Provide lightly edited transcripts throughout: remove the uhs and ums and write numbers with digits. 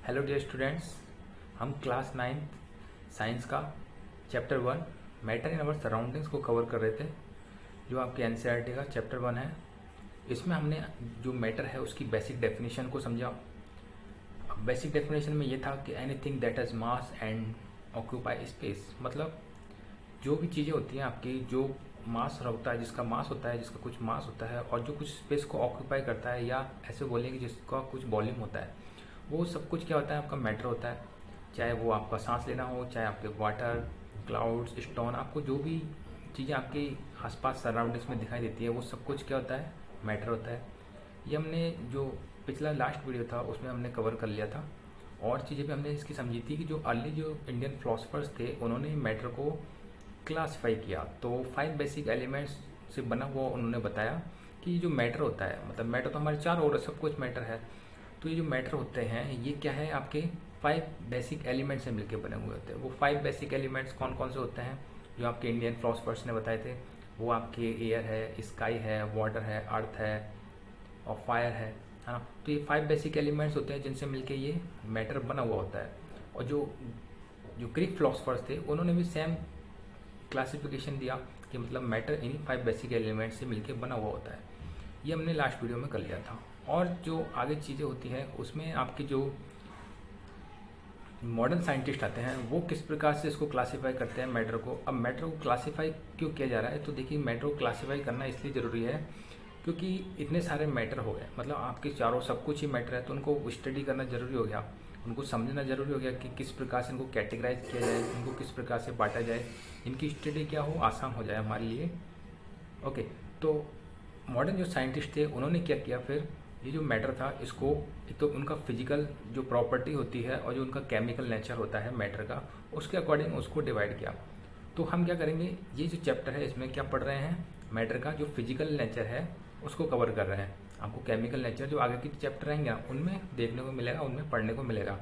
Hello dear students, हम class 9th science का chapter 1 matter in our surroundings को cover कर रहे थे, जो आपके एनसीईआरटी का चैप्टर 1 है। इसमें हमने जो मैटर है उसकी बेसिक डेफिनेशन को समझा। बेसिक डेफिनेशन में ये था कि anything that has mass and occupy space, मतलब जो भी चीज़ें होती हैं आपकी, जो मास होता है, जिसका मास होता है, जिसका कुछ मास होता है और जो कुछ स्पेस को ऑक्यूपाई करता है, या ऐसे बोलें कि जिसका कुछ वॉल्यूम होता है, वो सब कुछ क्या होता है, आपका मैटर होता है। चाहे वो आपका सांस लेना हो, चाहे आपके वाटर, क्लाउड्स, स्टोन, आपको जो भी चीज़ें आपके आसपास सराउंडिंग्स में दिखाई देती है, वो सब कुछ क्या होता है, मैटर होता है। ये हमने जो पिछला लास्ट वीडियो था उसमें हमने कवर कर लिया था। और चीज़ें भी हमने इसकी समझी थी कि जो अर्ली जो इंडियन फिलोसफर्स थे, उन्होंने मैटर को क्लासिफाई किया। तो 5 बेसिक एलिमेंट्स से बना हुआ उन्होंने बताया कि जो मैटर होता है, मतलब मैटर तो हमारे चार और सब कुछ मैटर है। तो ये जो मैटर होते हैं ये क्या है, आपके 5 बेसिक एलिमेंट्स से मिलकर बने हुए होते हैं। वो 5 बेसिक एलिमेंट्स कौन कौन से होते हैं जो आपके इंडियन फिलोसफर्स ने बताए थे? वो आपके एयर है, स्काई है, वाटर है, अर्थ है और फायर है ना। तो ये 5 बेसिक एलिमेंट्स होते हैं जिनसे मिलके ये मैटर बना हुआ होता है। और जो जो ग्रीक फिलोसफर्स थे उन्होंने भी सेम क्लासिफिकेशन दिया कि मतलब मैटर इन्हीं 5 बेसिक एलिमेंट्स से मिलके बना हुआ होता है। ये हमने लास्ट वीडियो में कर लिया था। और जो आगे चीज़ें होती हैं उसमें आपके जो मॉडर्न साइंटिस्ट आते हैं वो किस प्रकार से इसको क्लासीफाई करते हैं मैटर को। अब मैटर को क्लासीफाई क्यों किया जा रहा है, तो देखिए मैटर को क्लासीफाई करना इसलिए ज़रूरी है क्योंकि इतने सारे मैटर हो गए, मतलब आपके चारों सब कुछ ही मैटर है, तो उनको स्टडी करना ज़रूरी हो गया, उनको समझना ज़रूरी हो गया कि किस प्रकार से इनको कैटेगराइज किया जाए, इनको किस प्रकार से बांटा जाए, इनकी स्टडी क्या हो, आसान हो जाए हमारे लिए। ओके, तो मॉडर्न जो साइंटिस्ट थे उन्होंने क्या किया, फिर ये जो मैटर था इसको एक तो उनका फिजिकल जो प्रॉपर्टी होती है और जो उनका केमिकल नेचर होता है मैटर का, उसके अकॉर्डिंग उसको डिवाइड किया। तो हम क्या करेंगे, ये जो चैप्टर है इसमें क्या पढ़ रहे हैं, मैटर का जो फिजिकल नेचर है उसको कवर कर रहे हैं। आपको केमिकल नेचर जो आगे के चैप्टर रहेंगे ना उनमें देखने को मिलेगा, उनमें पढ़ने को मिलेगा।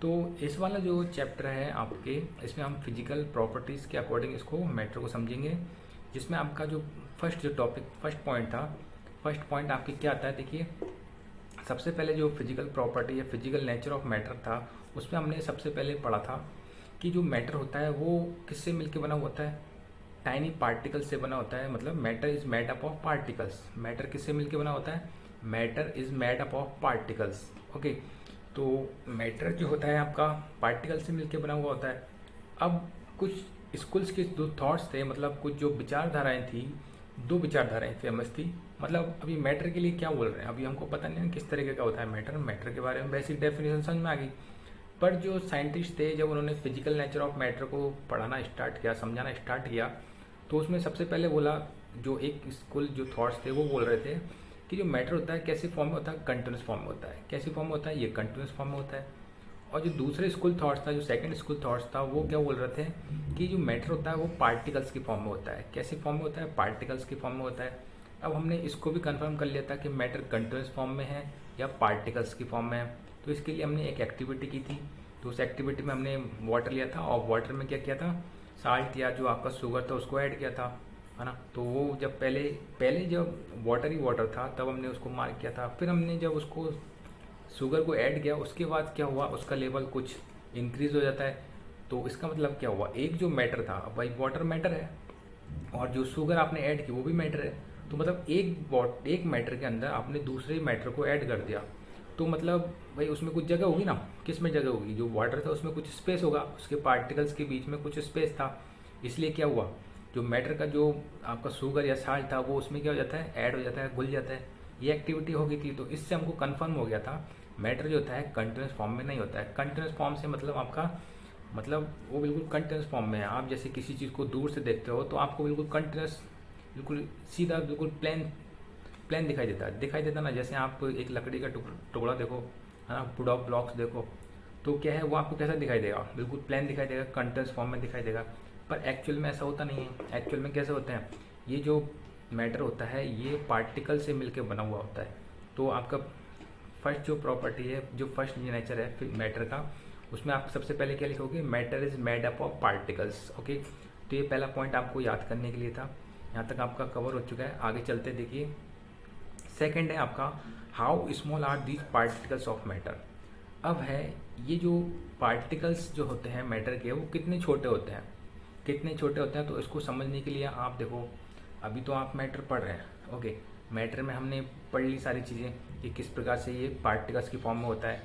तो इस वाला जो चैप्टर है आपके, इसमें हम फिजिकल प्रॉपर्टीज़ के अकॉर्डिंग इसको मैटर को समझेंगे, जिसमें आपका जो फर्स्ट पॉइंट था, फर्स्ट पॉइंट आपके क्या आता है, देखिए सबसे पहले जो फिजिकल प्रॉपर्टी या फिजिकल नेचर ऑफ मैटर था उसमें हमने सबसे पहले पढ़ा था कि जो मैटर होता है वो किससे मिलके बना होता है, टाइनी पार्टिकल से बना होता है। मतलब matter is made up of particles. Matter किससे मिलके बना होता है, matter is made up of particles. Okay, तो मैटर जो होता है आपका पार्टिकल से मिलके बना हुआ होता है। अब कुछ स्कूल्स के जो थॉट्स थे, मतलब कुछ जो विचारधाराएं थी, 2 विचारधाराएं फेमस थी। मतलब अभी मैटर के लिए क्या बोल रहे हैं, अभी हमको पता नहीं है किस तरीके का होता है मैटर, मैटर के बारे में बेसिक डेफिनेशन समझ में आ गई। पर जो साइंटिस्ट थे जब उन्होंने फिजिकल नेचर ऑफ मैटर को पढ़ाना स्टार्ट किया, समझाना स्टार्ट किया, तो उसमें सबसे पहले बोला, जो एक स्कूल जो थॉट्स थे वो बोल रहे थे कि जो मैटर होता है कैसे फॉर्म में होता है, कंटिन्यूस फॉर्म में होता है। कैसे फॉर्म में होता है, ये कंटिन्यूस फॉर्म में होता है। और जो दूसरे स्कूल थॉट्स था, जो सेकंड स्कूल थॉट्स था, वो क्या बोल रहे थे कि जो मैटर होता है वो पार्टिकल्स की फॉर्म में होता है। कैसे फॉर्म में होता है, पार्टिकल्स की फॉर्म में होता है। अब हमने इसको भी कंफर्म कर लिया था कि मैटर कंटिन्यूस फॉर्म में है या पार्टिकल्स की फॉर्म में है। तो इसके लिए हमने एक एक्टिविटी की थी, तो उस एक्टिविटी में हमने वाटर लिया था और वाटर में क्या किया था, साल्ट या जो आपका शुगर था उसको ऐड किया था, है ना। तो वो जब पहले पहले जब वाटर ही वाटर था तब हमने उसको मार्क किया था। फिर हमने जब उसको शुगर को ऐड किया उसके बाद क्या हुआ, उसका लेवल कुछ इंक्रीज हो जाता है। तो इसका मतलब क्या हुआ, एक जो मैटर था, भाई वाटर मैटर है और जो शुगर आपने ऐड की वो भी मैटर है। तो मतलब एक मैटर के अंदर आपने दूसरे मैटर को ऐड कर दिया, तो मतलब भाई उसमें कुछ जगह होगी ना, किस में जगह होगी, जो वाटर था उसमें कुछ स्पेस होगा, उसके पार्टिकल्स के बीच में कुछ स्पेस था। इसलिए क्या हुआ, जो मैटर का जो आपका शुगर या साल्ट था वो उसमें क्या हो जाता है, ऐड हो जाता है, घुल जाता है। ये एक्टिविटी हो गई थी, तो इससे हमको कंफर्म हो गया था मैटर जो होता है कंटिन्यूस फॉर्म में नहीं होता है। कंटिन्यूस फॉर्म से मतलब आपका, मतलब वो बिल्कुल कंटिन्यूस फॉर्म में है। आप जैसे किसी चीज़ को दूर से देखते हो तो आपको बिल्कुल कंटिन्यूस, बिल्कुल सीधा, बिल्कुल प्लेन दिखाई देता ना। जैसे आप एक लकड़ी का टुकड़ा देखो, है ना, वुड ऑफ ब्लॉक्स देखो, तो क्या है वो आपको कैसा दिखाई देगा, बिल्कुल प्लेन दिखाई देगा, कंटिन्यूस फॉर्म में दिखाई देगा। पर एक्चुअल में ऐसा होता नहीं है। एक्चुअल में कैसे होते हैं, ये जो मैटर होता है ये पार्टिकल से मिलकर बना हुआ होता है। तो आपका फर्स्ट जो प्रॉपर्टी है, जो फर्स्ट नेचर है मैटर का, उसमें आप सबसे पहले क्या लिखोगे, matter is made up of particles. Okay, तो ये पहला पॉइंट आपको याद करने के लिए था। यहाँ तक आपका कवर हो चुका है। आगे चलते देखिए, सेकंड है आपका, how small are these particles of matter. अब है ये जो पार्टिकल्स जो होते हैं मैटर के, वो कितने छोटे होते हैं, कितने छोटे होते हैं। तो इसको समझने के लिए आप देखो, अभी तो आप मैटर पढ़ रहे हैं, ओके। मैटर में हमने पढ़ ली सारी चीज़ें कि किस प्रकार से ये पार्टिकल्स की फॉर्म में होता है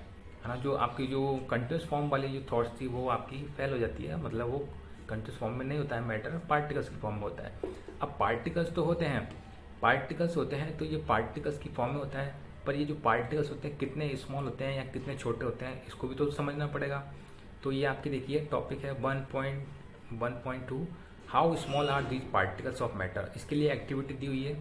ना। जो आपकी जो कंटिन्यूस फॉर्म वाली जो थॉट्स थी वो आपकी फेल हो जाती है, मतलब वो कंटिन्यूस फॉर्म में नहीं होता है मैटर, पार्टिकल्स की फॉर्म में होता है। अब पार्टिकल्स तो होते हैं, पार्टिकल्स होते हैं तो ये पार्टिकल्स की फॉर्म में होता है, पर ये जो पार्टिकल्स होते हैं कितने स्मॉल होते हैं या कितने छोटे होते हैं, इसको भी तो समझना पड़ेगा। तो ये आपकी देखिए टॉपिक है 1.1.2, how small are these particles of matter. इसके लिए एक्टिविटी दी हुई है।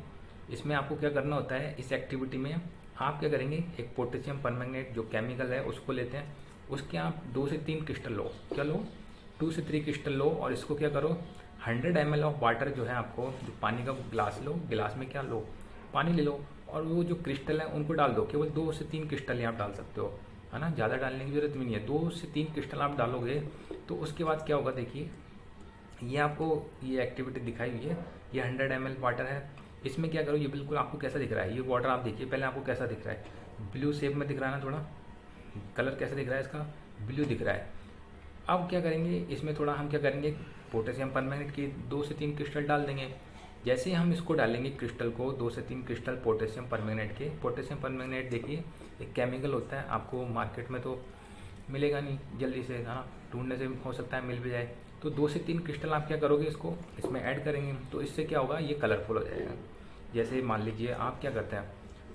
इसमें आपको क्या करना होता है, इस एक्टिविटी में आप क्या करेंगे, एक पोटेशियम परमैंगनेट जो केमिकल है उसको लेते हैं, उसके आप 2 से 3 क्रिस्टल लो, क्या लो, 2 से 3 क्रिस्टल लो, और इसको क्या करो, 100 ml ऑफ वाटर जो है, आपको जो पानी का गिलास लो, गिलास में क्या लो, पानी ले लो, और वो जो क्रिस्टल है उनको डाल दो। केवल 2 से 3 क्रिस्टल ही आप डाल सकते हो, है ना, ज़्यादा डालने की जरूरत भी नहीं है। 2 से 3 क्रिस्टल आप डालोगे तो उसके बाद क्या होगा, देखिए ये आपको ये एक्टिविटी दिखाई हुई है, ये 100 ml वाटर है। इसमें क्या करो, ये बिल्कुल आपको कैसा दिख रहा है, ये वाटर आप देखिए पहले आपको कैसा दिख रहा है, ब्लू शेप में दिख रहा है ना, थोड़ा कलर कैसा दिख रहा है इसका, ब्लू दिख रहा है। अब क्या करेंगे, इसमें थोड़ा हम क्या करेंगे, पोटेशियम परमैंगनेट की 2 से 3 क्रिस्टल डाल देंगे। जैसे ही हम इसको डालेंगे क्रिस्टल को, 2 से 3 क्रिस्टल पोटेशियम परमैंगनेट के, पोटेशियम परमैंगनेट देखिए एक केमिकल होता है, आपको मार्केट में तो मिलेगा नहीं जल्दी से, है ना, ढूंढने से हो सकता है मिल भी जाए। तो 2 से 3 क्रिस्टल आप क्या करोगे, इसको इसमें ऐड करेंगे, तो इससे क्या होगा, ये कलरफुल हो जाएगा। जैसे मान लीजिए आप क्या करते हैं,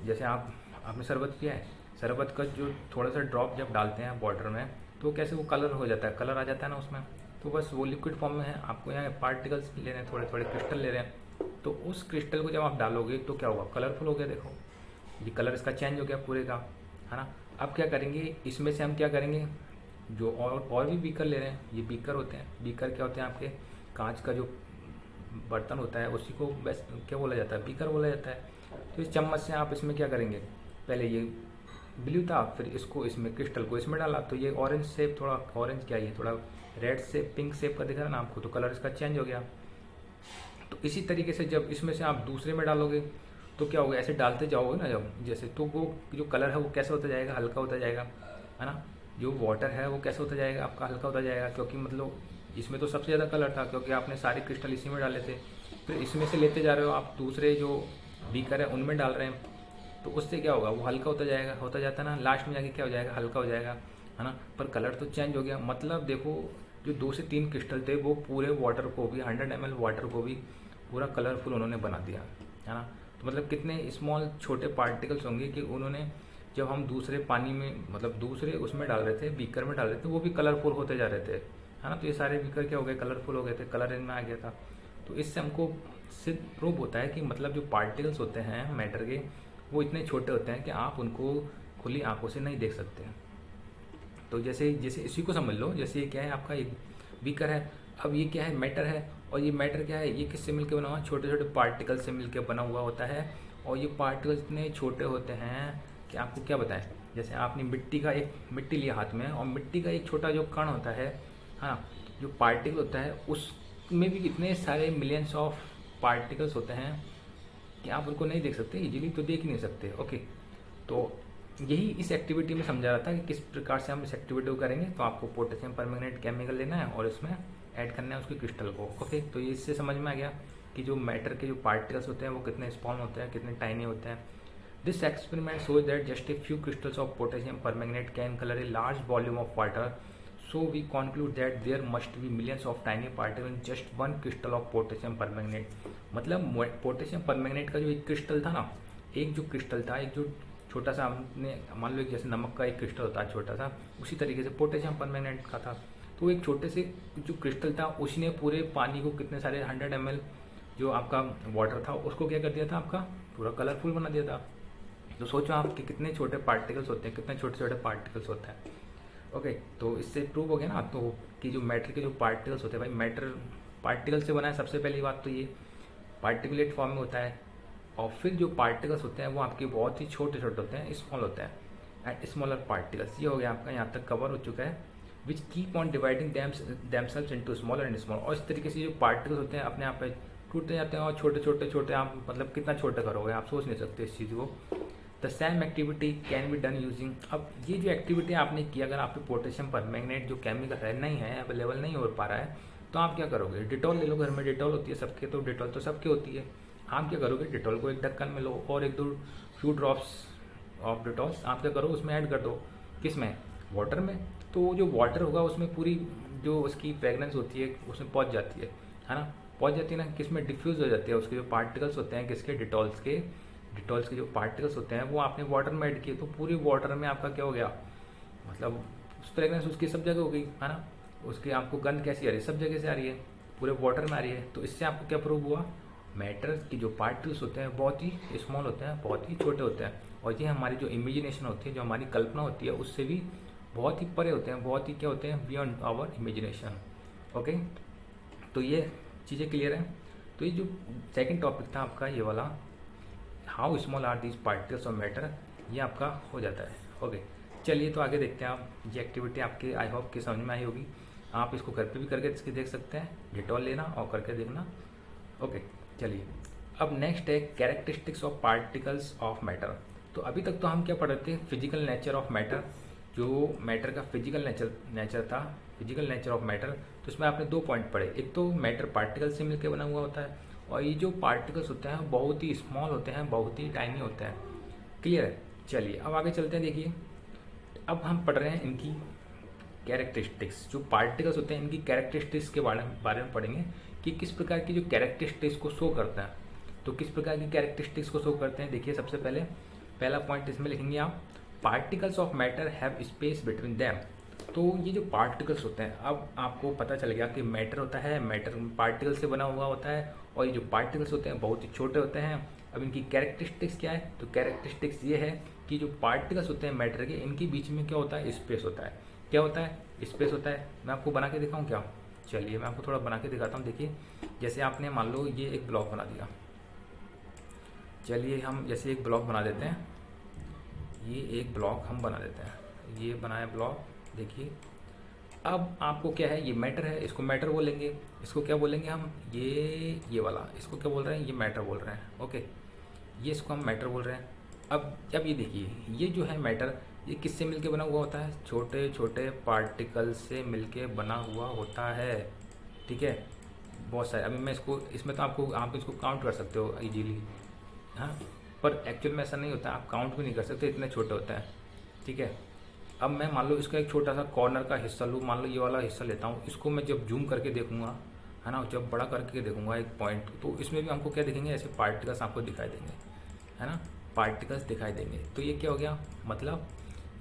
जैसे आपने शरबत किया है, शरबत का जो थोड़ा सा ड्रॉप जब डालते हैं वाटर में, तो कैसे वो कलर हो जाता है, कलर आ जाता है ना उसमें। तो बस वो लिक्विड फॉर्म में है, आपको यहाँ पार्टिकल्स ले रहे हैं, थोड़े थोड़े क्रिस्टल ले रहे हैं, तो उस क्रिस्टल को जब आप डालोगे तो क्या होगा, कलरफुल हो गया। देखो ये कलर इसका चेंज हो गया पूरे का, है ना। अब क्या करेंगे, इसमें से हम क्या करेंगे, जो और भी बीकर ले रहे हैं, ये बीकर होते हैं। बीकर क्या होते हैं, आपके कांच का जो बर्तन होता है उसी को बेस्ट क्या बोला जाता है, बीकर बोला जाता है। तो इस चम्मच से आप इसमें क्या करेंगे, पहले ये ब्लू था, फिर इसको इसमें क्रिस्टल को इसमें डाला, तो ये ऑरेंज शेप, थोड़ा ऑरेंज क्या, ये थोड़ा रेड से पिंक शेप का दिख रहा है ना आपको, तो कलर इसका चेंज हो गया। तो इसी तरीके से जब इसमें से आप दूसरे में डालोगे तो क्या होगा, ऐसे डालते जाओगे ना जब, जैसे तो वो जो कलर है वो कैसे होता जाएगा, हल्का होता जाएगा, है ना। जो वाटर है वो कैसे होता जाएगा आपका, हल्का होता जाएगा, क्योंकि मतलब इसमें तो सबसे ज़्यादा कलर था, क्योंकि आपने सारे क्रिस्टल इसी में डाले थे। फिर इसमें से लेते जा रहे हो आप, दूसरे जो बीकर है उनमें डाल रहे हैं, तो उससे क्या होगा, वो हल्का होता जाएगा, होता जाता है ना, लास्ट में जाके क्या हो जाएगा, हल्का हो जाएगा, है ना। पर कलर तो चेंज हो गया। मतलब देखो जो 2 से 3 क्रिस्टल थे वो पूरे वाटर को भी, 100 ml वाटर को भी पूरा कलरफुल उन्होंने बना दिया, है ना। तो मतलब कितने स्मॉल छोटे पार्टिकल्स होंगे कि उन्होंने, जब हम दूसरे पानी में मतलब दूसरे उसमें डाल रहे थे, बीकर में डाल रहे थे, वो भी कलरफुल होते जा रहे थे, है ना। तो ये सारे बीकर क्या हो गए, कलरफुल हो गए थे, कलर इनमें आ गया था। तो इससे हमको सिर्फ प्रूव होता है कि मतलब जो पार्टिकल्स होते हैं मैटर के, वो इतने छोटे होते हैं कि आप उनको खुली आंखों से नहीं देख सकते। तो जैसे जैसे इसी को समझ लो, जैसे ये क्या है, आपका एक बीकर है, अब ये क्या है, मैटर है, और ये मैटर क्या है, ये किससे मिलकर बना हुआ है, छोटे छोटे पार्टिकल से मिलकर बना हुआ होता है। और ये पार्टिकल्स इतने छोटे होते हैं कि आपको क्या बताएं, जैसे आपने मिट्टी लिया हाथ में, और मिट्टी का एक छोटा जो कण होता है, हाँ, जो पार्टिकल होता है, उसमें भी कितने सारे मिलियंस ऑफ पार्टिकल्स होते हैं कि आप उनको नहीं देख सकते, इजीली तो देख ही नहीं सकते, ओके। तो यही इस एक्टिविटी में समझा रहा था कि किस प्रकार से हम इस एक्टिविटी को करेंगे। तो आपको पोटेशियम परमैंगनेट केमिकल लेना है और इसमें ऐड करना है उसके क्रिस्टल को, ओके। तो ये इससे समझ में आ गया कि जो मैटर के जो पार्टिकल्स होते हैं वो कितने स्मॉल होते हैं, कितने टाइनी होते हैं। This experiment shows that just a few crystals of potassium permanganate can colour a large volume of water, so we conclude that there must be millions of tiny particles in just one crystal of potassium permanganate। मतलब potassium permanganate का जो एक crystal था ना, एक जो crystal था, एक जो छोटा सा, हमने मान लो जैसे नमक का एक क्रिस्टल होता है छोटा सा, उसी तरीके से पोटेशियम परमैंगनेट का था। तो एक छोटे से जो क्रिस्टल था उसने पूरे पानी को कितने सारे 100 ml जो आपका वाटर था उसको क्या कर दिया था, आपका पूरा कलरफुल बना दिया था। तो सोचो आप कि कितने छोटे पार्टिकल्स होते हैं, कितने छोटे छोटे पार्टिकल्स होते हैं, ओके। तो इससे प्रूव हो गया ना तो कि जो मैटर के जो पार्टिकल्स होते हैं, भाई मैटर पार्टिकल से बना है, सबसे पहली बात तो ये पार्टिकुलेट फॉर्म में होता है। और फिर जो पार्टिकल्स होते हैं वो आपके बहुत ही छोटे छोटे होते हैं, स्मॉल होते हैं, एंड स्मॉलर पार्टिकल्स। ये हो गया आपका, यहाँ तक कवर हो चुका है। Which keep on dividing themselves into smaller and small. और इस तरीके से जो पार्टिकल्स होते हैं अपने आप पे टूटते जाते हैं, और छोटे छोटे छोटे आप मतलब कितना छोटे करोगे आप सोच नहीं सकते इस चीज़ को। The same activity can be done using. अब ये जो एक्टिविटी आपने की, अगर आप पे पोटेशियम परमैंगनेट जो केमिकल है नहीं है, अवेलेबल नहीं हो पा रहा है, तो आप क्या करोगे, डिटॉल ले लो, घर में डिटॉल होती है सबके, तो डिटॉल तो सबके होती है। आप क्या करोगे, डिटॉल को एक ढक्कन में लो और एक दो फ्यू ड्रॉप्स ऑफ डिटॉल आप क्या करो उसमें ऐड कर दो। किस में, वाटर में। तो जो वाटर होगा उसमें पूरी जो उसकी फ्रेगनेंस होती है उसमें पहुंच जाती है ना, पहुंच जाती है ना, किस में डिफ्यूज़ हो जाती है, उसके जो पार्टिकल्स होते हैं किसके, डिटॉल्स के जो पार्टिकल्स होते हैं वो आपने वाटर में ऐड किए, तो पूरे वाटर में आपका क्या हो गया, मतलब फ्रेगनेंस उसकी सब जगह हो गई है ना। उसकी आपको गंध कैसी आ रही है, सब जगह से आ रही है, पूरे वाटर में आ रही है। तो इससे आपको क्या प्रूव हुआ, मैटर की जो पार्टिकल्स होते हैं बहुत ही स्मॉल होते हैं, बहुत ही छोटे होते हैं, और ये हमारी जो इमेजिनेशन होती है, जो हमारी कल्पना होती है, उससे भी बहुत ही परे होते हैं, बहुत ही क्या होते हैं, बियॉन्ड आवर इमेजिनेशन। ओके, तो ये चीज़ें क्लियर हैं। तो ये जो सेकंड टॉपिक था आपका ये वाला, how small are these particles of matter, ये आपका हो जाता है। ओके, चलिए तो आगे देखते हैं आप। ये एक्टिविटी आपके आई होप कि समझ में आई होगी, आप इसको घर पे भी करके इसके देख सकते हैं, डिटॉल लेना और करके देखना। ओके, चलिए अब नेक्स्ट है characteristics of particles of matter. तो अभी तक तो हम क्या पढ़ रहे थे, फिजिकल नेचर ऑफ मैटर, जो मैटर का फिजिकल नेचर था, फिजिकल नेचर ऑफ मैटर। तो इसमें आपने 2 पॉइंट पढ़े, एक तो मैटर पार्टिकल से मिलकर बना हुआ होता है, और ये जो पार्टिकल्स होते हैं बहुत ही स्मॉल होते हैं, बहुत ही टाइनी होते हैं। क्लियर है, चलिए अब आगे चलते हैं। देखिए अब हम पढ़ रहे हैं इनकी कैरेक्टरिस्टिक्स, जो पार्टिकल्स होते हैं इनकी कैरेक्टरिस्टिक्स के बारे में पढ़ेंगे कि किस प्रकार की जो कैरेक्टरिस्टिक्स को शो करते हैं। तो किस प्रकार की कैरेक्टरिस्टिक्स को शो करते हैं, देखिए सबसे पहले पहला पॉइंट इसमें लिखेंगे आप, particles of matter have space between them. तो ये जो पार्टिकल्स होते हैं, अब आपको पता चल गया कि मैटर होता है, मैटर पार्टिकल से बना हुआ होता है, और ये जो पार्टिकल्स होते हैं बहुत ही छोटे होते हैं। अब इनकी कैरेक्टरिस्टिक्स क्या है, तो कैरेक्टरिस्टिक्स ये है कि जो पार्टिकल्स होते हैं मैटर के, इनके बीच में क्या होता है, स्पेस होता है। क्या होता है, स्पेस होता है। मैं आपको बना के दिखाऊँ क्या, चलिए मैं आपको थोड़ा बना के दिखाता हूँ। देखिए जैसे आपने मान लो ये एक ब्लॉक बना दिया, चलिए हम जैसे एक ब्लॉक बना देते हैं, ये एक ब्लॉक हम बना देते हैं, ये बनाया ब्लॉक। देखिए अब आपको क्या है, ये मैटर है, इसको मैटर बोलेंगे, इसको क्या बोलेंगे हम, ये वाला इसको क्या बोल रहे हैं, ये मैटर बोल रहे हैं। ओके, ये इसको हम मैटर बोल रहे हैं। अब ये देखिए, ये जो है मैटर, ये किससे मिलके बना हुआ होता है, छोटे छोटे पार्टिकल से मिलके बना हुआ होता है। ठीक है, बहुत सारे, अभी मैं इसको इसमें तो आप इसको काउंट कर सकते हो इजीली, हाँ, पर एक्चुअल में ऐसा नहीं होता, आप काउंट भी नहीं कर सकते, इतने छोटे होते हैं। ठीक है, अब मैं मान लो इसका एक छोटा सा कॉर्नर का हिस्सा लूँ, मान लो ये वाला हिस्सा लेता हूँ, इसको मैं जब जूम करके देखूंगा, है ना, जब बड़ा करके देखूंगा एक पॉइंट, तो इसमें भी हमको क्या दिखेंगे, ऐसे पार्टिकल्स आपको दिखाई देंगे, है ना, पार्टिकल्स दिखाई देंगे। तो ये क्या हो गया, मतलब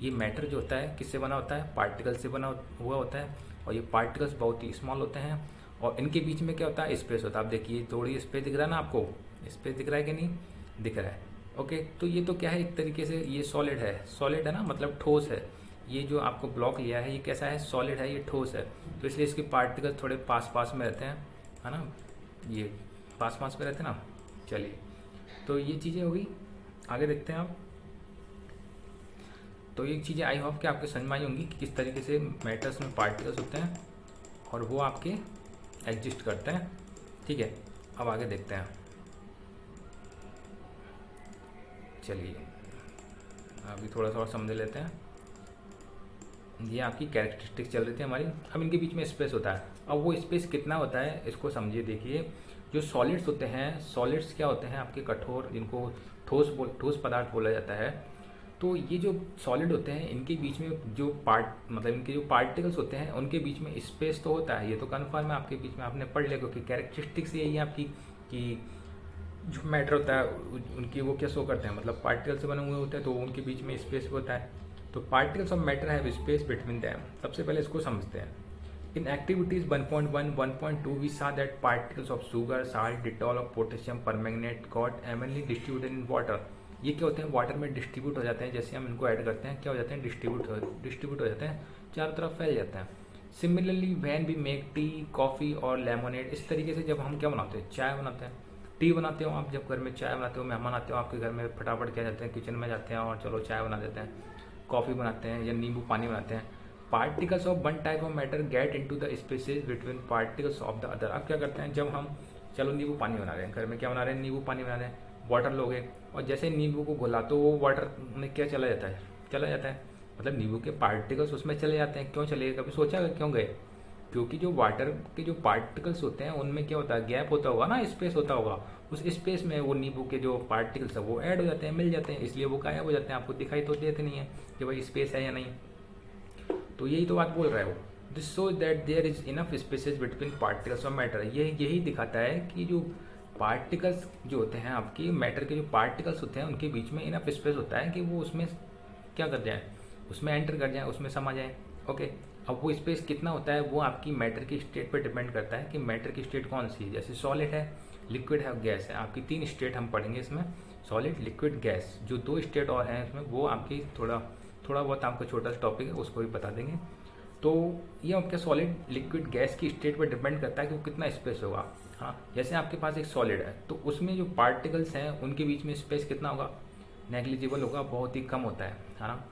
ये मैटर जो होता है किससे बना होता है, पार्टिकल से बना हुआ होता है, और ये पार्टिकल्स बहुत ही स्मॉल होते हैं, और इनके बीच में क्या होता है, स्पेस होता है। आप देखिए थोड़ी स्पेस दिख रहा है ना आपको, स्पेस दिख रहा है कि नहीं दिख रहा है। ओके, तो ये तो क्या है, एक तरीके से ये सॉलिड है ना, मतलब ठोस है। ये जो आपको ब्लॉक लिया है ये कैसा है, सॉलिड है, ये ठोस है, तो इसलिए इसके पार्टिकल थोड़े पास पास में रहते हैं, है ना, ये पास पास में रहते हैं ना। चलिए तो ये चीज़ें होगी, आगे देखते हैं आप। तो ये चीज़ें आई होप कि आपके समझ में आई होंगी कि किस तरीके से मैटर्स में पार्टिकल्स होते हैं और वो आपके एग्जिस्ट करते हैं। ठीक है, अब आगे देखते हैं। चलिए अभी थोड़ा सा और समझ लेते हैं। ये आपकी कैरेक्टरिस्टिक चल रही थी हमारी। अब इनके बीच में स्पेस होता है, अब वो स्पेस कितना होता है इसको समझिए। देखिए जो सॉलिड्स होते हैं, सॉलिड्स क्या होते हैं आपके कठोर, जिनको ठोस पदार्थ बोला जाता है। तो ये जो सॉलिड होते हैं इनके बीच में जो मतलब इनके जो पार्टिकल्स होते हैं उनके बीच में स्पेस तो होता है, ये तो कन्फर्म है, आपके बीच में आपने पढ़ लिया, क्योंकि कैरेक्टरिस्टिक्स यही है आपकी कि जो मैटर होता है उनकी वो क्या शो करते हैं, मतलब पार्टिकल से बने हुए होते हैं, तो उनके बीच में स्पेस होता है। तो particles of matter have space between them. सबसे पहले इसको समझते हैं। In activities 1.1 1.2 we saw that particles of sugar, salt, Dettol of potassium permanganate got evenly distributed in water। ये क्या होते हैं, वाटर में डिस्ट्रीब्यूट हो जाते हैं, जैसे हम इनको ऐड करते हैं क्या हो जाते हैं, डिस्ट्रीब्यूट हो जाते हैं, चारों तरफ फैल जाते हैं। Similarly when we make tea, coffee और लेमोनेड, इस तरीके से जब हम क्या बनाते हैं, चाय बनाते हैं, टी बनाते हो आप, जब घर में चाय बनाते हो, मेहमान आते हो आपके घर में, फटाफट क्या जाते हैं किचन में जाते हैं और चलो चाय बना देते हैं, कॉफ़ी बनाते हैं या नींबू पानी बनाते हैं। Particles of one type of matter get into the spaces between particles of the other. अब क्या करते हैं, जब हम चलो नींबू पानी बना रहे हैं घर में, क्या बना रहे हैं, नींबू पानी बना रहे हैं, वाटर लोगे और जैसे नींबू को घोला तो वो वाटर में क्या चला जाता है, चला जाता है, मतलब नींबू के पार्टिकल्स उसमें चले जाते हैं। क्यों चले गए, कभी सोचा क्यों गए? क्योंकि जो वाटर के जो पार्टिकल्स होते हैं उनमें क्या होता है, गैप होता होगा ना, स्पेस होता होगा, उस स्पेस में वो नींबू के जो पार्टिकल्स है वो ऐड हो जाते हैं, मिल जाते हैं, इसलिए वो गायब हो जाते हैं, आपको दिखाई तो देते नहीं है कि भाई स्पेस है या नहीं। तो यही तो बात बोल रहा है वो, this show that there is enough spaces between particles of matter. यही दिखाता है कि जो पार्टिकल्स जो होते हैं आपकी मैटर के जो पार्टिकल्स होते हैं उनके बीच में इनफ स्पेस होता है कि वो उसमें क्या कर जाए, उसमें एंटर कर जाए, उसमें समा जाए। ओके, अब वो स्पेस कितना होता है वो आपकी मैटर की स्टेट पर डिपेंड करता है कि मैटर की स्टेट कौन सी है। जैसे सॉलिड है, लिक्विड है, गैस है, आपकी 3 स्टेट हम पढ़ेंगे इसमें, सॉलिड, लिक्विड, गैस। जो 2 स्टेट और हैं इसमें वो आपकी थोड़ा बहुत आपको छोटा सा टॉपिक है उसको भी बता देंगे। तो ये आपके सॉलिड, लिक्विड, गैस की स्टेट पर डिपेंड करता है कि वो कितना स्पेस होगा। हाँ, जैसे आपके पास एक सॉलिड है तो उसमें जो पार्टिकल्स हैं उनके बीच में स्पेस कितना होगा, नेग्लिजिबल होगा, बहुत ही कम होता है ना।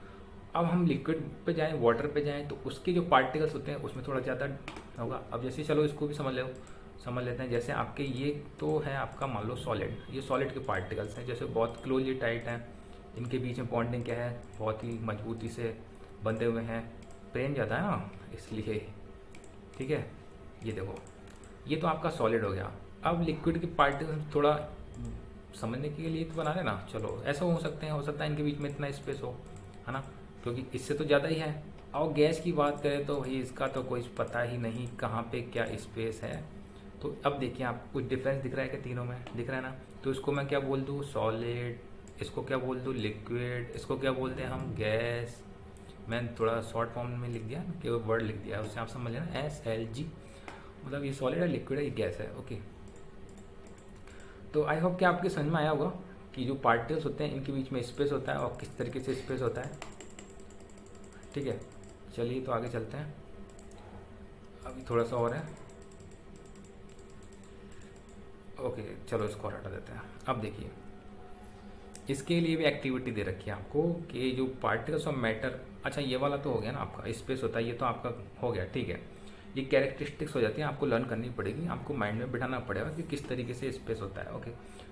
अब हम लिक्विड पे जाएं, वाटर पे जाएं तो उसके जो पार्टिकल्स होते हैं उसमें थोड़ा ज़्यादा होगा। अब जैसे चलो इसको भी समझ लेते हैं। जैसे आपके ये तो है आपका मान लो सॉलिड, ये सॉलिड के पार्टिकल्स हैं, जैसे बहुत क्लोजली टाइट हैं, इनके बीच में बॉन्डिंग क्या है, बहुत ही मजबूती से बंधे हुए हैं, प्रेम ज़्यादा है ना इसलिए, ठीक है। ये देखो, ये तो आपका सॉलिड हो गया। अब लिक्विड के पार्टिकल्स थोड़ा समझने के लिए तो बना रहे ना, चलो ऐसा हो सकता है इनके बीच में इतना स्पेस हो, है ना, क्योंकि इससे तो ज़्यादा ही है। और गैस की बात करें तो भाई इसका तो कोई पता ही नहीं कहाँ पे क्या स्पेस है। तो अब देखिए आपको कुछ डिफरेंस दिख रहा है कि तीनों में दिख रहा है ना, तो इसको मैं क्या बोल दूँ, सॉलिड, इसको क्या बोल दूँ, लिक्विड, इसको क्या बोलते हैं हम, गैस। मैंने थोड़ा शॉर्ट फॉर्म में लिख दिया कि वो वर्ड लिख दिया, उससे आप समझ लेना, SLG, मतलब ये सॉलिड है, लिक्विड है, ये गैस है। ओके, तो आई होप कि आपके समझ में आया होगा कि जो पार्टिकल्स होते हैं इनके बीच में स्पेस होता है और किस तरीके से स्पेस होता है, ठीक है। चलिए तो आगे चलते हैं, अभी थोड़ा सा और है। ओके, चलो इसको हटा देते हैं। अब देखिए, इसके लिए भी एक्टिविटी दे रखी है आपको कि जो पार्टिकल्स ऑफ मैटर, अच्छा ये वाला तो हो गया ना आपका, स्पेस होता है, ये तो आपका हो गया, ठीक है। ये कैरेक्टरिस्टिक्स हो जाती हैं, आपको लर्न करनी पड़ेगी, आपको माइंड में बिठाना पड़ेगा कि किस तरीके से स्पेस होता है। ओके,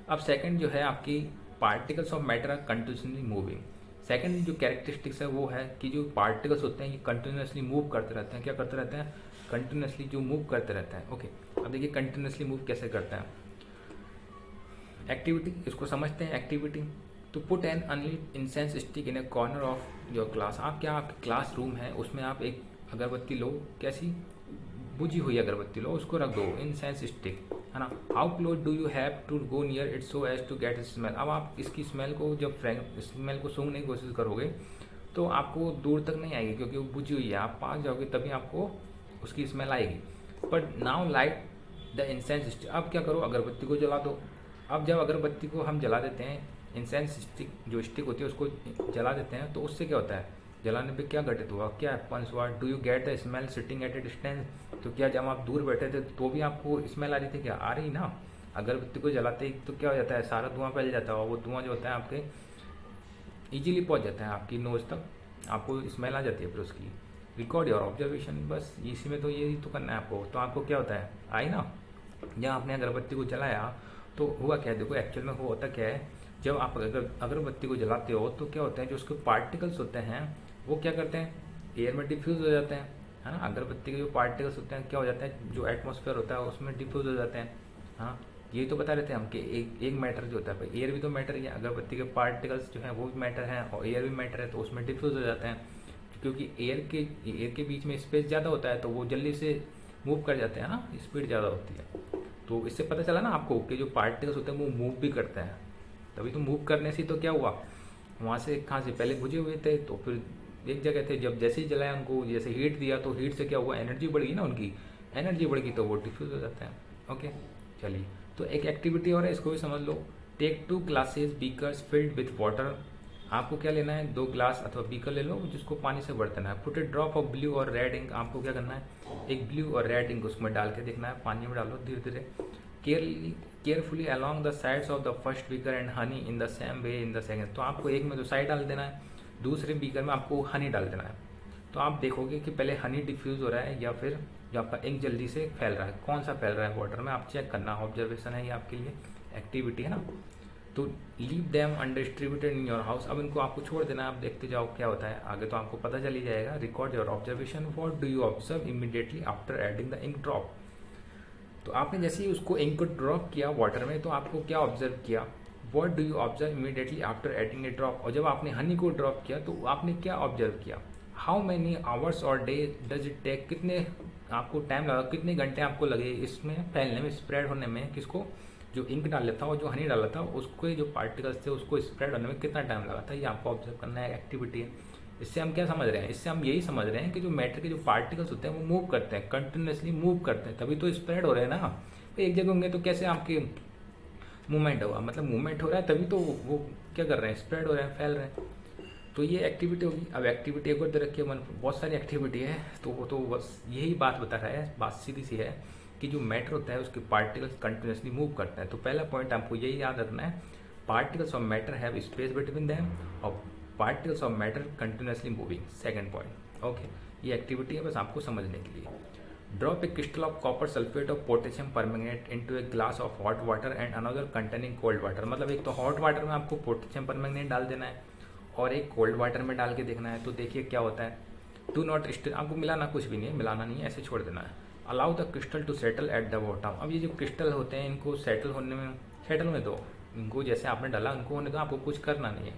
अब सेकंड जो है आपकी particles of matter are continuously moving. Second जो कैरेक्टरिस्टिक्स है वो है कि जो पार्टिकल्स होते हैं ये कंटिन्यूसली मूव करते रहते हैं। क्या करते रहते हैं, कंटिन्यूसली जो मूव करते रहते हैं। ओके, अब देखिए कंटिन्यूसली मूव कैसे करते हैं। एक्टिविटी, इसको समझते हैं एक्टिविटी। तो put an unlit incense stick in a corner of your class. आप क्या, आपके क्लास रूम है उसमें आप एक अगरबत्ती लो, कैसी, बुझी हुई अगरबत्ती लो, उसको रख दो, इंसेंस स्टिक, है ना। How close do you have to go near it so as to get smell. अब आप इसकी स्मेल को जब स्मेल को सूंघने की कोशिश करोगे तो आपको दूर तक नहीं आएगी क्योंकि वो बुझी हुई है, आप पास जाओगे तभी आपको उसकी स्मेल आएगी। But now light the incense stick. अब क्या करो, अगरबत्ती को जला दो। अब जब अगरबत्ती को हम जला देते हैं, इंसेंस स्टिक जो स्टिक होती है उसको जला देते हैं, तो उससे क्या होता है, जलाने पे क्या घटित हुआ, क्या हैपन्स हुआ, do you get the smell sitting at A distance. तो क्या जब आप दूर बैठे थे तो भी आपको स्मेल आ रही थी, क्या आ रही ना। अगरबत्ती को जलाते ही तो क्या हो जाता है, सारा धुआं फैल जाता है और वो धुआं जो होता है आपके ईजिली पहुंच जाता है आपकी नोज तक, आपको स्मेल आ जाती है फिर उसकी। रिकॉर्ड योर ऑब्जर्वेशन, बस इसी में तो यही तो करना है आपको। तो आपको क्या होता है, आई ना, जब आपने अगरबत्ती को जलाया तो हुआ क्या, देखो एक्चुअल में होता क्या है, जब आप अगरबत्ती को जलाते हो तो क्या होता है, जो उसके पार्टिकल्स होते हैं वो क्या करते हैं, एयर में डिफ्यूज़ हो जाते हैं, है ना। अगरबत्ती के जो पार्टिकल्स होते हैं क्या हो जाता है, जो एटमॉस्फेयर होता है उसमें डिफ्यूज़ हो जाते हैं। हाँ, ये तो बता रहे थे हम कि एक मैटर जो होता है, भाई एयर भी तो मैटर ही है, अगरबत्ती के पार्टिकल्स जो हैं वो भी मैटर हैं और एयर भी मैटर है, तो उसमें डिफ्यूज़ हो जाते हैं। क्योंकि एयर के बीच में स्पेस ज़्यादा होता है तो वो जल्दी से मूव कर जाते हैं ना, स्पीड ज़्यादा होती है। तो इससे पता चला ना आपको कि जो पार्टिकल्स होते हैं वो मूव भी करते हैं। तभी तो मूव करने से तो क्या हुआ, वहाँ से कहाँ से पहले बुझे हुए थे तो फिर एक जगह थे, जब जैसे ही जलाया उनको, जैसे हीट दिया तो हीट से क्या हुआ, एनर्जी बढ़ी ना, उनकी एनर्जी बढ़ गई तो वो डिफ्यूज़ हो जाते हैं। ओके, चलिए तो एक एक्टिविटी और है, इसको भी समझ लो। Take 2 glasses beakers filled with water. आपको क्या लेना है, 2 ग्लास अथवा बीकर ले लो जिसको पानी से भर देना है। Put A drop of blue और रेड इंक। आपको क्या करना है, एक ब्लू और रेड इंक उसमें डाल के देखना है, पानी में डालो धीरे धीरे, carefully along the sides of the first beaker and honey in the same way in the second. तो आपको एक में तो साइड डाल देना है, दूसरे बीकर में आपको हनी डाल देना है। तो आप देखोगे कि पहले हनी डिफ्यूज़ हो रहा है या फिर जो आपका इंक जल्दी से फैल रहा है, कौन सा फैल रहा है वाटर में, आप चेक करना, ऑब्जर्वेशन है ये आपके लिए, एक्टिविटी है ना। तो leave them undistributed in your house. अब इनको आपको छोड़ देना, आप देखते जाओ क्या होता है आगे, तो आपको पता चल ही जाएगा। Record your observation, what do you observe immediately after adding the ink drop. तो आपने जैसे ही उसको इंक को ड्रॉप किया वाटर में, तो आपको क्या ऑब्जर्व किया, what do you observe immediately after adding A drop. और जब आपने हनी को ड्रॉप किया तो आपने क्या ऑब्जर्व किया, हाउ मैनी आवर्स और डे डज इट टेक, कितने आपको टाइम लगा, कितने घंटे आपको लगे इसमें फैलने में, स्प्रेड होने में, किसको, जो इंक डाला था और जो हनी डाला था उसको, जो पार्टिकल्स थे उसको स्प्रेड होने में कितना टाइम लगा था, ये आपको ऑब्जर्व करना है, एक्टिविटी है। इससे हम क्या समझ रहे हैं, इससे हम यही समझ रहे हैं कि जो मैटर के जो पार्टिकल्स होते हैं वो मूव करते हैं, कंटिन्यूसली मूव करते हैं, तभी तो स्प्रेड हो रहे हैं ना। तो एक जगह होंगे तो कैसे आपके मूवमेंट होगा, मतलब मूवमेंट हो रहा है तभी तो वो क्या कर रहे हैं, स्प्रेड हो रहे हैं, फैल रहे हैं। तो ये एक्टिविटी होगी। अब एक्टिविटी एक और तरह की बहुत सारी एक्टिविटी है, तो वो तो बस यही बात बता रहा है, बात सीधी सी है कि जो मैटर होता है उसके पार्टिकल्स कंटिन्यूसली मूव करते हैं। तो पहला पॉइंट आपको यही याद रखना है, particles of matter have space between them और particles of matter continuously moving. Second point, okay, ये एक्टिविटी है बस आपको समझने के लिए। Drop a crystal of copper sulphate of potassium permanganate into a glass of hot water and another containing cold water. मतलब एक तो हॉट वाटर में आपको पोटेशियम परमैंगनेट डाल देना है और एक कोल्ड वाटर में डाल के देखना है। तो देखिए क्या होता है, डू नॉट स्टिर, आपको मिलाना कुछ भी नहीं है, मिलाना नहीं है, ऐसे छोड़ देना है। Allow the crystal to settle at the bottom. अब ये जो क्रिस्टल होते हैं इनको सेटल होने दो, इनको जैसे आपने डाला उनको होने दो, आपको कुछ करना नहीं है।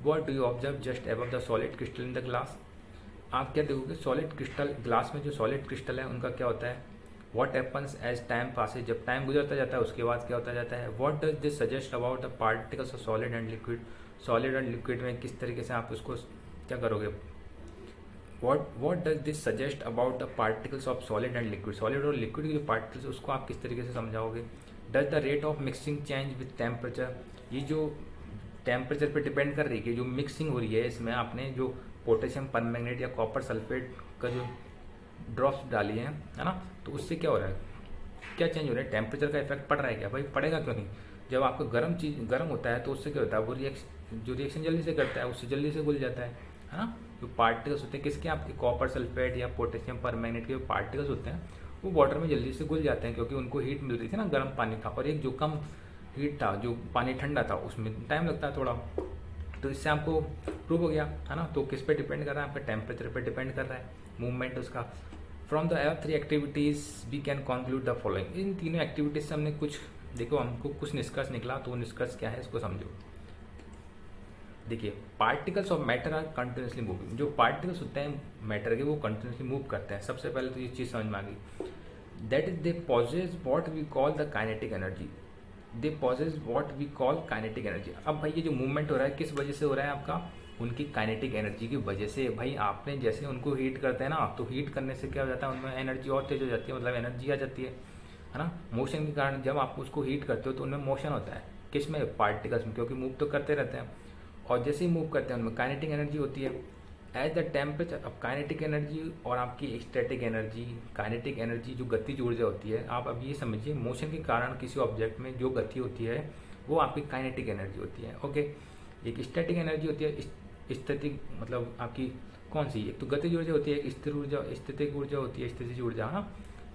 What do you observe just above the solid crystal in the glass. आप क्या देखोगे, सॉलिड क्रिस्टल, ग्लास में जो सॉलिड क्रिस्टल है उनका क्या होता है, what happens as time passes, जब टाइम गुजरता जाता है उसके बाद क्या होता जाता है। What does this suggest about the particles of solid and liquid. Solid and liquid में किस तरीके से आप उसको क्या करोगे, what does this suggest about the particles of solid and liquid. Solid और लिक्विड के जो पार्टिकल्स उसको आप किस तरीके से समझाओगे। Does the rate of mixing change with temperature. ये जो टेम्परेचर पे डिपेंड कर रही है कि जो मिक्सिंग हो रही है इसमें आपने जो पोटेशियम परमैंगनेट या कॉपर सल्फेट का जो ड्रॉप्स डाली है ना, तो उससे क्या हो रहा है, क्या चेंज हो रहा है, टेम्परेचर का इफेक्ट पड़ रहा है क्या, भाई पड़ेगा क्यों नहीं। जब आपका गर्म होता है तो उससे क्या होता है, वो रिएक्शन जल्दी से करता है, उससे जल्दी से घुल जाता है ना। जो पार्टिकल्स होते हैं किसके, आपके कॉपर सल्फेट या पोटेशियम परमैंगनेट के जो पार्टिकल्स होते हैं वो वाटर में जल्दी से घुल जाते हैं, क्योंकि उनको हीट मिल रही थी ना, गर्म पानी था, और एक जो कम हीट था, जो पानी ठंडा था, उसमें टाइम लगता है थोड़ा। तो इससे आपको प्रूव हो गया है ना। तो किस पे डिपेंड कर रहा है, आपका टेम्परेचर पे डिपेंड कर रहा है मूवमेंट उसका। From the above 3 activities we can conclude the following. इन तीनों एक्टिविटीज से हमने कुछ देखो, हमको कुछ निष्कर्ष निकला, तो वो निष्कर्ष क्या है इसको समझो। देखिए, particles of matter are continuously moving. जो पार्टिकल्स होते हैं मैटर के वो कंटिन्यूसली मूव करते हैं। सबसे पहले तो ये चीज़ समझ में आ गई, that is they possess what we call the kinetic energy. They possess what we call kinetic energy. अब भाई ये जो मूवमेंट हो रहा है किस वजह से हो रहा है आपका, उनकी काइनेटिक एनर्जी की वजह से। भाई आपने जैसे उनको हीट करते हैं ना, तो हीट करने से क्या हो जाता है, उनमें एनर्जी और तेज हो जाती है, मतलब एनर्जी आ जाती है ना। मोशन के कारण जब आप उसको हीट करते हो तो उनमें मोशन होता है, किस में, पार्टिकल्स में, क्योंकि मूव तो करते रहते हैं। और जैसे ही मूव करते हैं उनमें काइनेटिक एनर्जी होती है एज द टेम्परेचर। अब काइनेटिक एनर्जी और आपकी स्टैटिक एनर्जी, काइनेटिक एनर्जी जो गतिज ऊर्जा होती है, आप अब ये समझिए मोशन के कारण किसी ऑब्जेक्ट में जो गति होती है वो आपकी काइनेटिक एनर्जी होती है। ओके, एक स्टैटिक एनर्जी होती है, स्टैटिक मतलब आपकी कौन सी, एक तो गतिज ऊर्जा होती है, एक स्थिर ऊर्जा, स्थितिक ऊर्जा होती है, स्थितिज ऊर्जा। हाँ,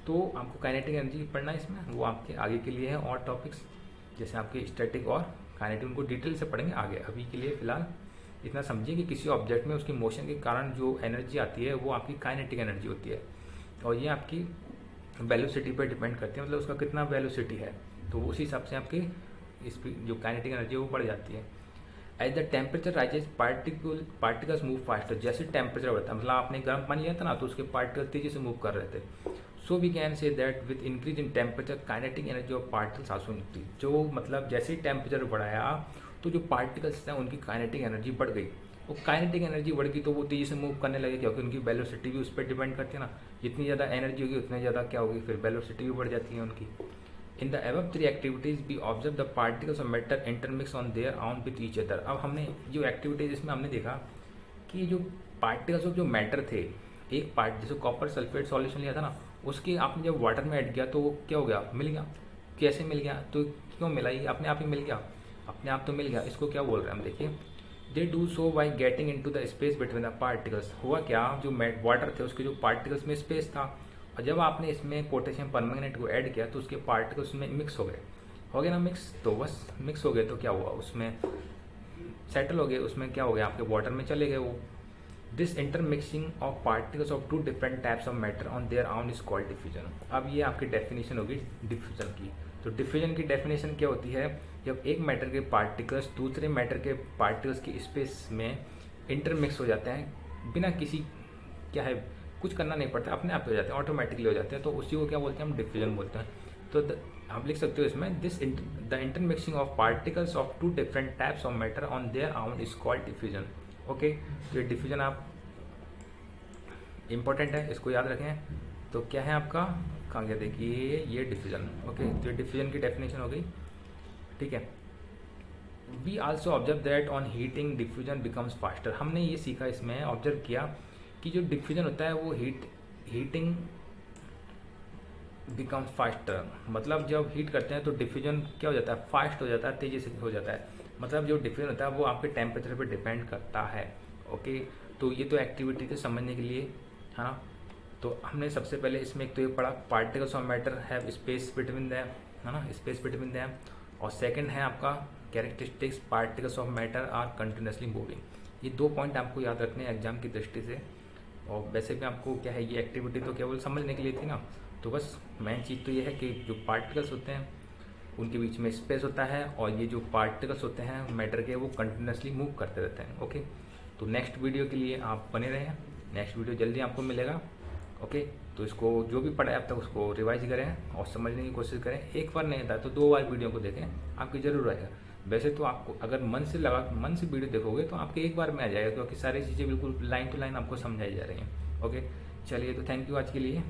तो आपको काइनेटिक एनर्जी पढ़ना है इसमें, वो आपके आगे के लिए है और टॉपिक्स, जैसे आपके स्टैटिक और काइनेटिक, उनको डिटेल से पढ़ेंगे आगे। अभी के लिए फिलहाल इतना समझिए कि किसी ऑब्जेक्ट में उसकी मोशन के कारण जो एनर्जी आती है वो आपकी काइनेटिक एनर्जी होती है, और ये आपकी वेलोसिटी पर डिपेंड करती है, मतलब उसका कितना वेलोसिटी है, तो उसी हिसाब से आपकी स्पीड जो काइनेटिक एनर्जी है वो बढ़ जाती है। As the temperature rises particles move faster. जैसे टेम्परेचर बढ़ता है, मतलब आपने गर्म पानी लिया था ना, तो उसके पार्टिकल तेजी से मूव कर रहे थे। So we can say that with increase in temperature kinetic energy of particles also increase. जो मतलब जैसे ही टेम्परेचर बढ़ाया तो जो पार्टिकल्स हैं उनकी काइनेटिक एनर्जी बढ़ गई। वो काइनेटिक एनर्जी बढ़ गई तो वो तेजी से मूव करने लगे, क्योंकि उनकी वेलोसिटी भी उस पर डिपेंड करती है ना। जितनी ज़्यादा एनर्जी होगी उतनी ज़्यादा क्या होगी, फिर वेलोसिटी भी बढ़ जाती है उनकी। In the above 3 activities we observe the particles of matter intermix on their own with each other. अब हमने जो एक्टिविटीज इसमें हमने देखा कि जो पार्टिकल्स ऑफ जो मैटर थे, एक पार्ट जैसे कॉपर सल्फेट सॉल्यूशन लिया था ना, उसकी आपने जब वाटर में ऐड किया तो वो क्या हो गया, मिल गया। कैसे मिल गया, तो क्यों मिला, ये अपने आप ही मिल गया, अपने आप तो मिल गया। इसको क्या बोल रहे हैं हम, देखिए, they do so by getting into the space between the particles. हुआ क्या, जो वाटर थे उसके जो पार्टिकल्स में स्पेस था, और जब आपने इसमें पोटेशियम परमैंगनेट को ऐड किया तो उसके पार्टिकल्स में मिक्स हो गए। हो गया ना मिक्स, तो बस मिक्स हो गए तो क्या हुआ, उसमें सेटल हो गए, उसमें क्या हो गया, आपके वाटर में चले गए वो। This intermixing of particles of two different types of matter on their own is called diffusion. अब ये आपकी डेफिनेशन होगी डिफ्यूजन की। तो डिफ्यूजन की डेफिनेशन क्या होती है, जब एक मैटर के पार्टिकल्स दूसरे मैटर के पार्टिकल्स की स्पेस में इंटरमिक्स हो जाते हैं बिना किसी क्या है कुछ करना नहीं पड़ता, अपने आप हो जाते हैं, ऑटोमेटिकली हो जाते हैं, तो उसी को क्या बोलते हैं हम डिफ्यूजन बोलते हैं। तो आप लिख सकते हो इसमें the intermixing of particles of two different types of matter on their own is called diffusion. Okay, तो ये डिफ्यूजन आप इम्पोर्टेंट है, इसको याद रखें। तो क्या है आपका, कहाँ गया देखिए, ये डिफ्यूजन। ओके, तो ये डिफ्यूजन की डेफिनेशन हो गई, ठीक है। We also observe that on heating diffusion becomes faster. हमने ये सीखा, इसमें ऑब्जर्व किया कि जो डिफ्यूजन होता है वो हीटिंग बिकम्स फास्टर, मतलब जब हीट करते हैं तो डिफ्यूजन क्या हो जाता है, फास्ट हो जाता है, तेज़ी से हो जाता है। मतलब जो डिफ्यूजन होता है वो आपके टेम्परेचर पे डिपेंड करता है। ओके, तो ये तो एक्टिविटी थे समझने के लिए, है ना। तो हमने सबसे पहले इसमें एक तो ये पढ़ा, particles of matter have space between them, है ना, स्पेस बिटवीन देम। और सेकंड है आपका characteristics particles of matter are continuously moving. ये दो पॉइंट आपको याद रखने हैं एग्जाम की दृष्टि से। और वैसे भी आपको क्या है, ये एक्टिविटी तो केवल समझने के लिए थी ना। तो बस मेन चीज़ तो ये है कि जो पार्टिकल्स होते हैं उनके बीच में स्पेस होता है, और ये जो पार्टिकल्स होते हैं मैटर के वो कंटिन्यूसली मूव करते रहते हैं। ओके, तो नेक्स्ट वीडियो के लिए आप बने रहें, नेक्स्ट वीडियो जल्दी आपको मिलेगा। ओके, तो इसको जो भी पढ़ा है अब तक उसको रिवाइज करें और समझने की कोशिश करें। एक बार नहीं आता तो 2 बार वीडियो को देखें, आपकी ज़रूर आएगा। वैसे तो आपको अगर मन से वीडियो देखोगे तो आपके एक बार में आ जाएगा, क्योंकि सारी चीज़ें बिल्कुल लाइन टू लाइन आपको समझाई जा रही हैं। ओके, चलिए, तो थैंक यू आज के लिए।